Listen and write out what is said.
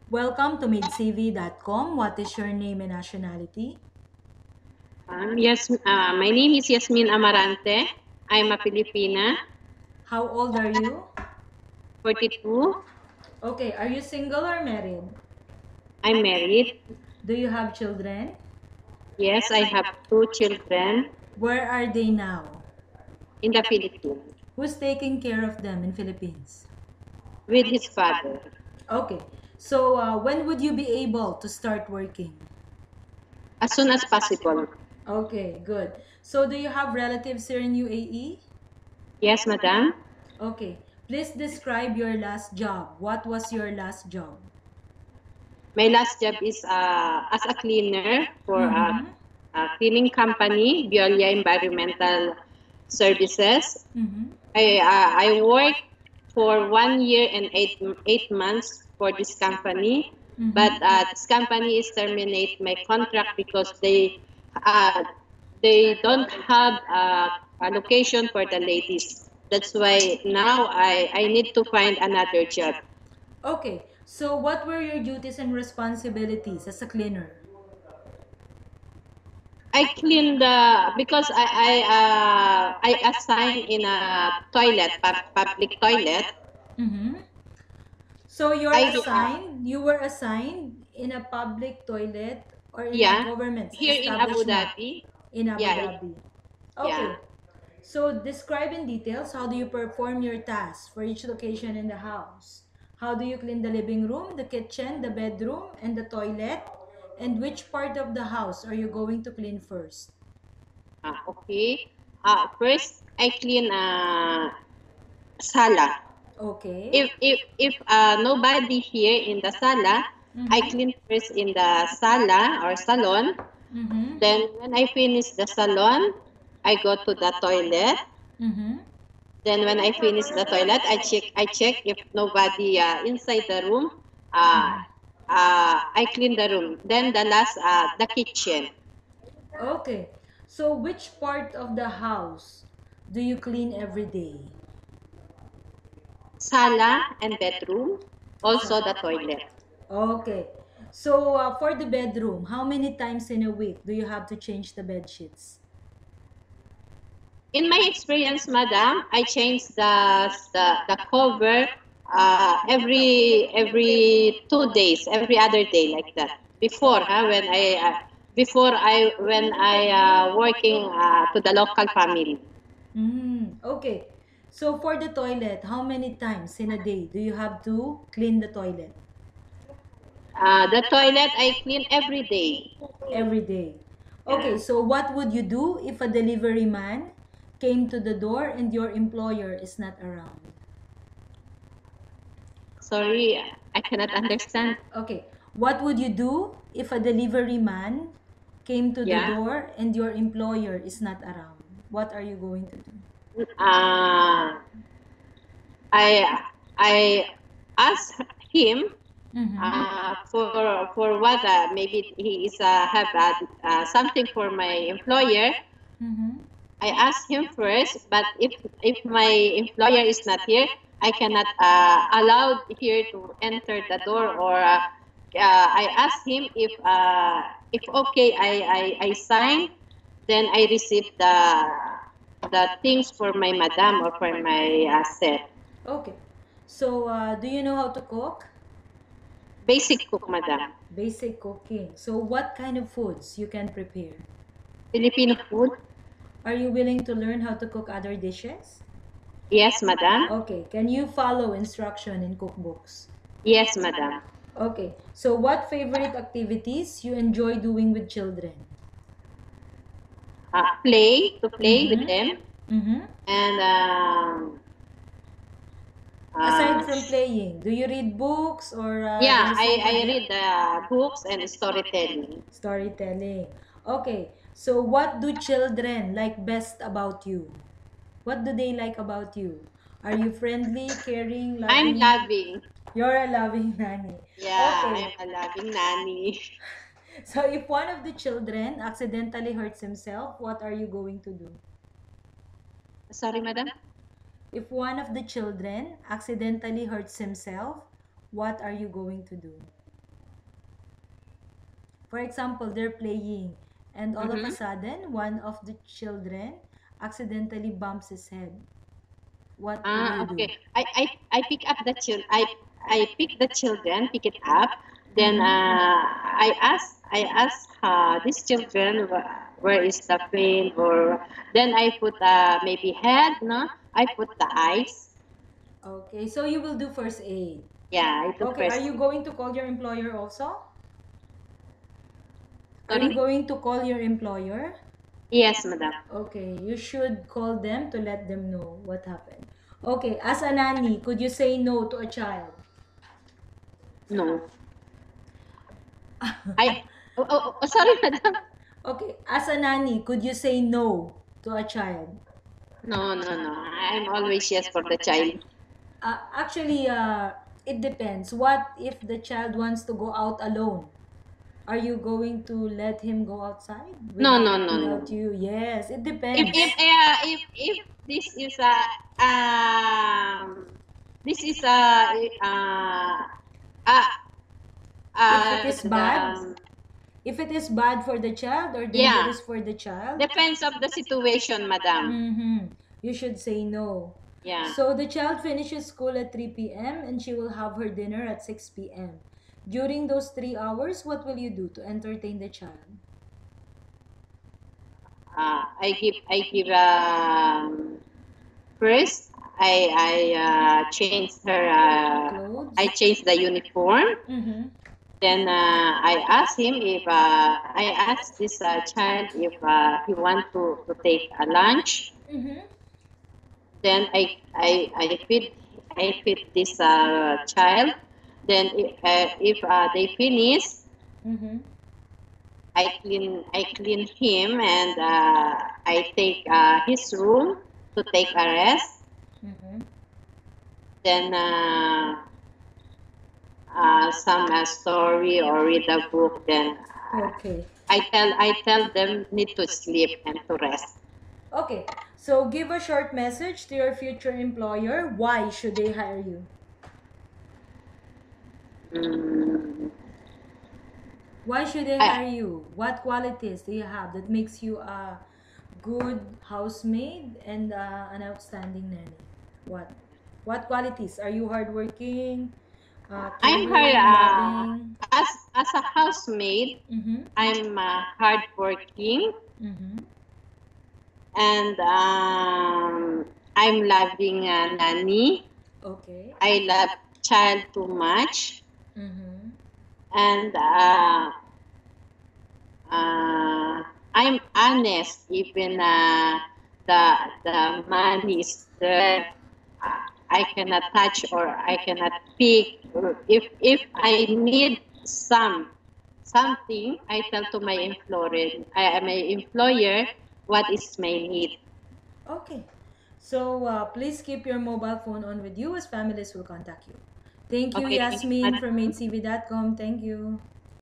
Welcome to MaidCV.com. What is your name and nationality? Yes, my name is Yasmin Amarante. I'm a Filipina, How old are you? 42. Okay, are you single or married? I'm married. Do you have children? Yes, I have two children Where are they now? in the Philippines Who's taking care of them in Philippines? with his father. Okay, so when would you be able to start working? As soon as possible. Okay, good. So do you have relatives here in UAE? Yes, madam. Okay, please describe your last job. What was your last job? My last job is as a cleaner for Mm-hmm. a cleaning company, Biolia Environmental Services. Mm-hmm. I worked for 1 year and eight months for this company, but Mm-hmm. this company is terminate my contract because uh, they don't have a location for the ladies. That's why now I need to find another job. Okay, so what were your duties and responsibilities as a cleaner? I clean the because I assign in a toilet, public toilet. Mm-hmm. So you were assigned in a public toilet or in a Yeah, government here in Abu establishment Dhabi. in Abu Yeah, Dhabi. yeah. Okay, so describe in details how do you perform your tasks for each location in the house? How do you clean the living room, the kitchen, the bedroom, and the toilet? And which part of the house are you going to clean first? Okay. First, I clean sala. Okay. If nobody here in the sala, I Mm-hmm. clean first in the sala or salon. Mm-hmm. Then when I finish the salon, I go to the toilet. Mm-hmm. Then when I finish the toilet, I check if nobody inside the room. Uh, Mm-hmm. I clean the room. Then the last, the kitchen, Okay. So which part of the house do you clean every day? sala and bedroom, also the toilet. Okay. So for the bedroom, how many times in a week do you have to change the bed sheets? In my experience, madam, I change the cover every 2 days, every other day like that. Before, when I working to the local family. Okay. So for the toilet, how many times in a day do you have to clean the toilet? The toilet I clean every day. Every day. Yeah. Okay, so what would you do if a delivery man came to the door and your employer is not around? Sorry, I cannot understand. Okay, what would you do if a delivery man came to the Yeah. door and your employer is not around? What are you going to do? Uh, I I asked him Mm-hmm. for what, maybe he is have something for my employer. Mm-hmm. I asked him first, but if my employer is not here, I cannot allow here to enter the door. Or I asked him if okay, I sign, then I receive the things for my madam or for my set. Okay. So, do you know how to cook? Basic cook, madam. Basic cooking. So, what kind of foods you can prepare? Filipino food. Are you willing to learn how to cook other dishes? Yes, madam. Okay. Can you follow instruction in cookbooks? Yes, madam. Okay. So, what favorite activities you enjoy doing with children? Play with Mm-hmm. them, Mm-hmm. and Aside uh, from playing, do you read books or yeah, listen to I them? read books and storytelling. Storytelling. Okay. So, what do children like best about you? What do they like about you? Are you friendly, caring, I'm loving? loving. You're a loving nanny. Yeah, Okay. I'm a loving nanny. So, if one of the children accidentally hurts himself, what are you going to do? Sorry, madam. If one of the children accidentally hurts himself, what are you going to do? For example, they're playing, and all of a Mm-hmm. sudden, one of the children accidentally bumps his head. What will you do? Okay. I pick up the I pick the children, pick it up. Then I ask these children where is the pain, or then I put maybe head, no? I put the eyes. Okay, so you will do first aid. Yeah, I do Okay, are first. you going to call your employer also? Are you Sorry? going to call your employer? Yes, madam. Okay, you should call them to let them know what happened. Okay, as a nanny, could you say no to a child? No. I sorry, madam. Okay, as a nanny, could you say no to a child? No, no, no. I'm always yes for the child. Actually, it depends. What if the child wants to go out alone? Are you going to let him go outside No, without no, no, without no. you? Yes, it if depends. if uh, if this is a um this is uh If it is bad, the if it is bad for the child or yeah, dangerous for the child, depends of the situation, madam. you should say no. Yeah. So the child finishes school at 3 p.m. and she will have her dinner at 6 p.m. During those 3 hours, what will you do to entertain the child? I give first I change her Clothes? I change the uniform. Mm-hmm. Then I asked him if I asked this child if he want to take a lunch. Mm-hmm. Then I feed this child. Then if they finish, Mm-hmm. I clean him, and I take his room to take a rest. Mm-hmm. Then some story or read a book. Then Okay. I tell them need to sleep and to rest. Okay. So give a short message to your future employer. Why should they hire you? Mm, Why should they I, hire you? What qualities do you have that makes you a good housemaid and an outstanding nanny? What? What qualities? Are you hardworking, I'm her caring, loving? as a housemaid. Mm-hmm. I'm hardworking, Mm-hmm. and I'm loving nanny. Okay. I love child too much, Mm-hmm. and I'm honest. Even the money is there, I cannot touch or I cannot pick. If I need something, I tell to my employer what is my need. Okay. So please keep your mobile phone on with you as families will contact you. Thank you, Okay, thank you, Yasmin madam. from maidcv.com. Thank you.